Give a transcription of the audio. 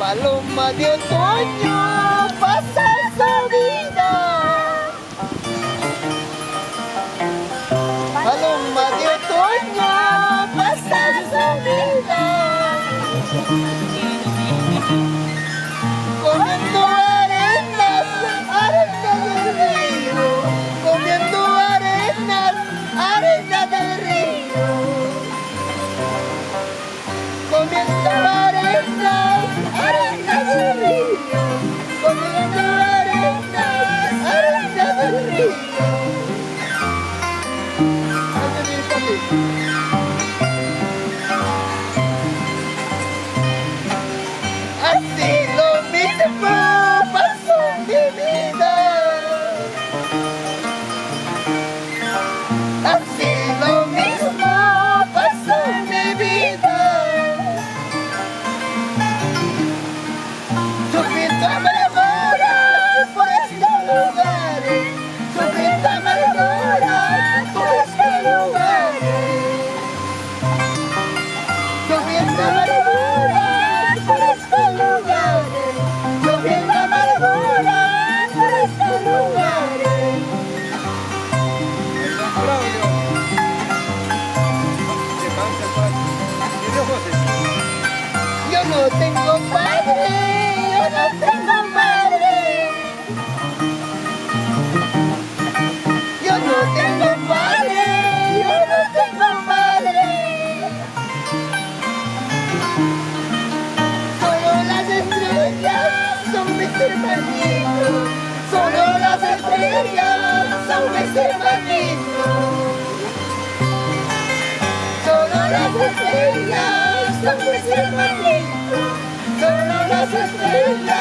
Paloma de otoño pasa su vida. Paloma de otoño pasa su vida. Comiendo arenas, arenas del río. Comiendo arenas, arenas del río. Comiendo arenas, arenas del río. Comiendo arenas, arenas del río. Así lo mismo pasó en mi vida. Así lo mismo pasó en mi vida. Sufriendo amarguras por estos lugares. Sufriendo amarguras por estos lugares. Sufriendo amarguras por estos lugares. Sufriendo amarguras por estos lugares. Yo no tengo padre, yo no tengo madre. Yo no tengo padre, yo no tengo madre. Solo las estrellas son mis hermanitos. Solo las estrellas son mis hermanitos. Solo las estrellas son mis hermanitos. Solo las estrellas